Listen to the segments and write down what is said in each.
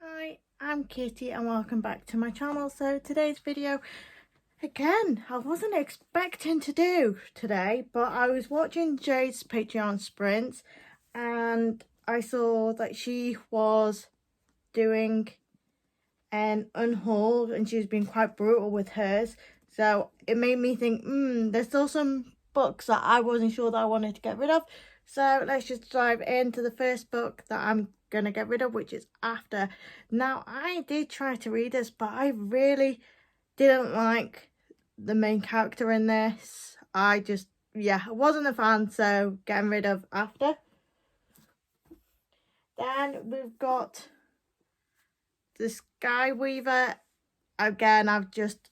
Hi, I'm Kitty and welcome back to my channel. So today's video, again, I wasn't expecting to do today, but I was watching Jade's Patreon sprints and I saw that she was doing an unhaul and she was being quite brutal with hers. So it made me think, there's still some books that I wasn't sure that I wanted to get rid of. So let's just dive into the first book that I'm gonna get rid of, which is After. Now, I did try to read this, but I really didn't like the main character in this. I wasn't a fan, so getting rid of After. Then we've got the Sky Weaver. Again, I've just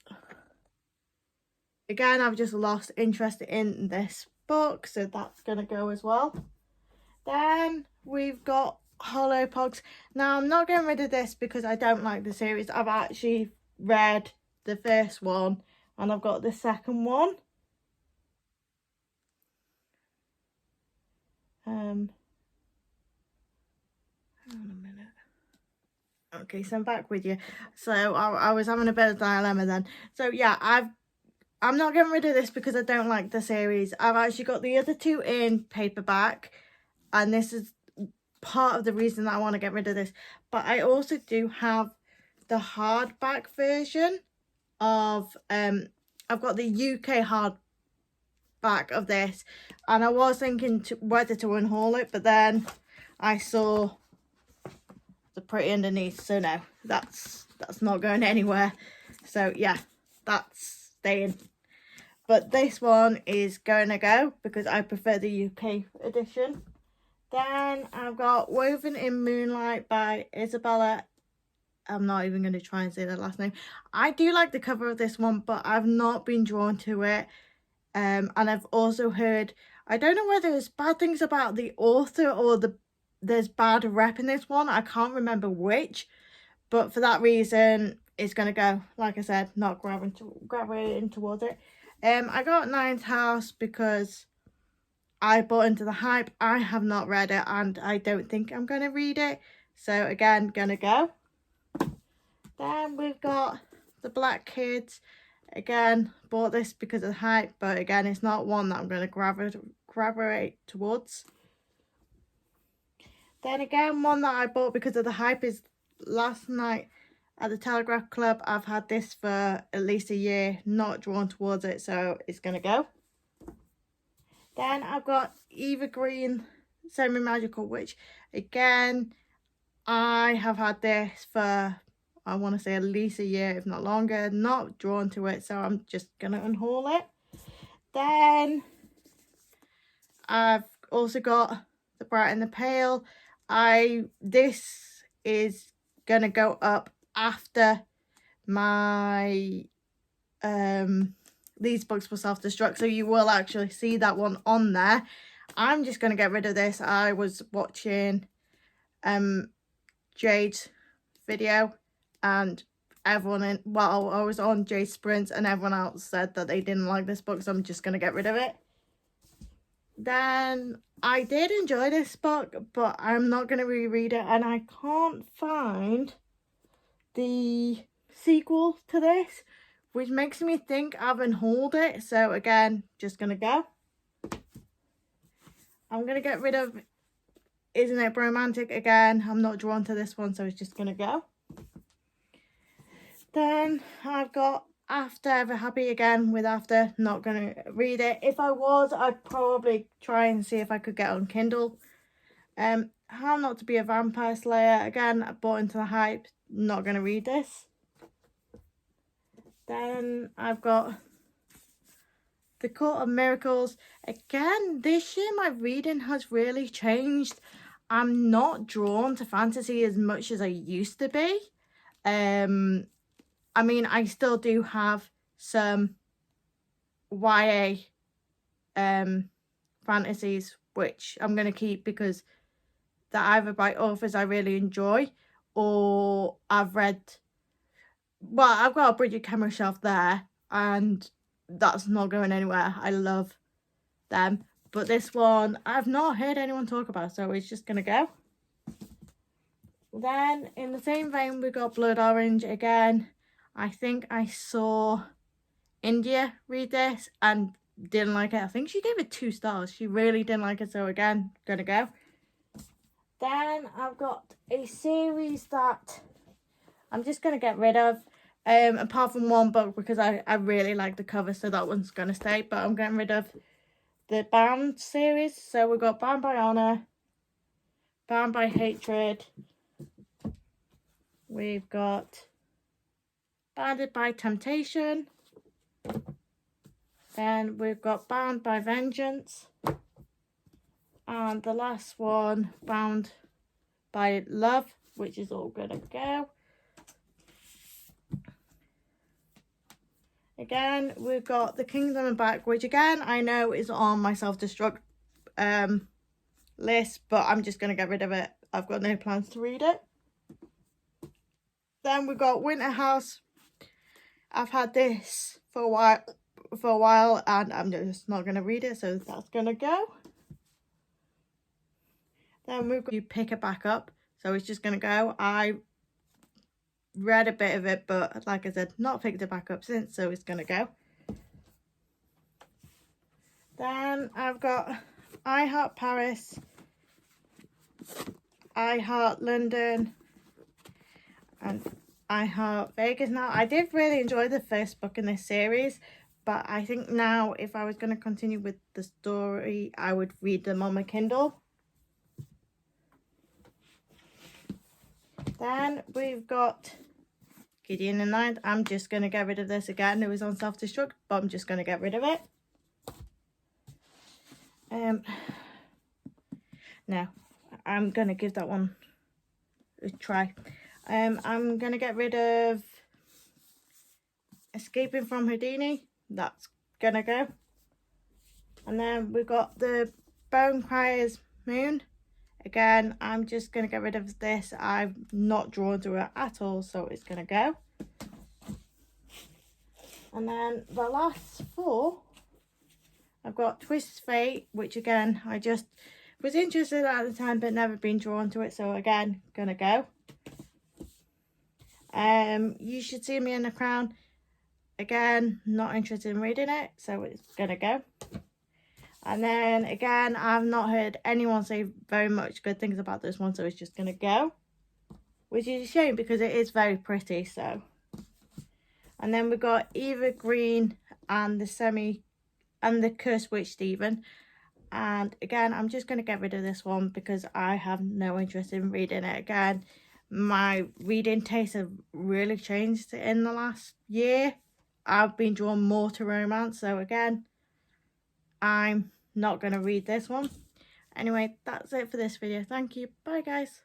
lost interest in this book, so that's gonna go as well. Then we've got Hollow Pogs. Now, I'm not getting rid of this because I don't like the series. I've actually read the first one and I've got the second one. Hang on a minute. Okay, so I'm back with you. So I was having a bit of dilemma then. So yeah, I'm not getting rid of this because I don't like the series. I've actually got the other two in paperback, and this is part of the reason that I want to get rid of this. But I also do have the hardback version of I've got the UK hardback of this, and I was thinking whether to unhaul it, but then I saw the pretty underneath, so no, that's not going anywhere. So yeah, that's staying. But this one is going to go because I prefer the UK edition. Then I've got Woven in Moonlight by Isabella. I'm not even going to try and say the last name. I do like the cover of this one, but I've not been drawn to it. And I've also heard, I don't know whether it's bad things about the author or there's bad rep in this one. I can't remember which. But for that reason, it's going to go. Like I said, not gravitating towards it. I got Nine's House because I bought into the hype. I have not read it and I don't think I'm going to read it. So again, gonna go. Then we've got The Black Kids. Again, bought this because of the hype, but again, it's not one that I'm going to gravitate towards. Then again, one that I bought because of the hype is Last Night at the Telegraph Club. I've had this for at least a year, not drawn towards it, so it's going to go. Then I've got Eva Green, Semi-Magical Witch. Again, I have had this for, I want to say, at least a year, if not longer. Not drawn to it, so I'm just going to unhaul it. Then I've also got The Bright and the Pale. This is going to go up after my These Books Will Self-Destruct, so you will actually see that one on there. I'm just going to get rid of this. I was watching Jade's video and I was on Jade's sprints and everyone else said that they didn't like this book, so I'm just going to get rid of it. Then I did enjoy this book, but I'm not going to reread it, and I can't find the sequel to this, which makes me think I've unhauled it. So again, just going to go. I'm going to get rid of Isn't It Romantic? Again, I'm not drawn to this one, so it's just going to go. Then I've got After Ever Happy. Again, with After, not going to read it. If I was, I'd probably try and see if I could get on Kindle. How Not to Be a Vampire Slayer. Again, I bought into the hype, not going to read this. Then I've got The Court of Miracles. Again, this year my reading has really changed. I'm not drawn to fantasy as much as I used to be. I mean, I still do have some YA fantasies, which I'm going to keep because they're either by authors I really enjoy, or I've read, well, I've got a Bridget Cameron shelf there, and that's not going anywhere. I love them. But this one, I've not heard anyone talk about, so it's just going to go. Then in the same vein we got Blood Orange again. I think I saw India read this and didn't like it. I think she gave it 2 stars. She really didn't like it, so again, gonna go. Then I've got a series that I'm just gonna get rid of, apart from one book because I really like the cover, so that one's gonna stay, but I'm getting rid of the Bound series. So we've got Bound by Honor, Bound by Hatred, we've got Bounded by Temptation, then we've got Bound by Vengeance, and the last one, Bound by Love, which is all gonna go. Again, we've got The Kingdom of Back, which again I know is on my self-destruct list, but I'm just gonna get rid of it. I've got no plans to read it. Then we've got Winter House. I've had this for a while and I'm just not gonna read it, so that's gonna go. Then we've got You Pick It Back Up, so it's just gonna go. I read a bit of it, but like I said, not picked it back up since, so it's gonna go. Then I've got I Heart Paris, I Heart London, and I Heart Vegas. Now, I did really enjoy the first book in this series, but I think now if I was going to continue with the story, I would read them on my Kindle. Then we've got Gideon the Ninth. I'm just going to get rid of this again. It was on self-destruct, but I'm just going to get rid of it. Now, I'm going to give that one a try. I'm going to get rid of Escaping from Houdini. That's going to go. And then we've got the Bone Crier's Moon. Again, I'm just going to get rid of this. I'm not drawn to it at all, so it's going to go. And then the last 4, I've got Twist Fate, which again, I just was interested at the time, but never been drawn to it, so again, going to go. You Should See Me in the Crown. Again, not interested in reading it, so it's going to go. And then again, I've not heard anyone say very much good things about this one, so it's just going to go. Which is a shame because it is very pretty, so. And then we've got Eva Green and the Cursed Witch Stephen. And again, I'm just going to get rid of this one because I have no interest in reading it again. My reading tastes have really changed in the last year. I've been drawn more to romance, so again, I'm not going to read this one. Anyway, that's it for this video. Thank you. Bye, guys.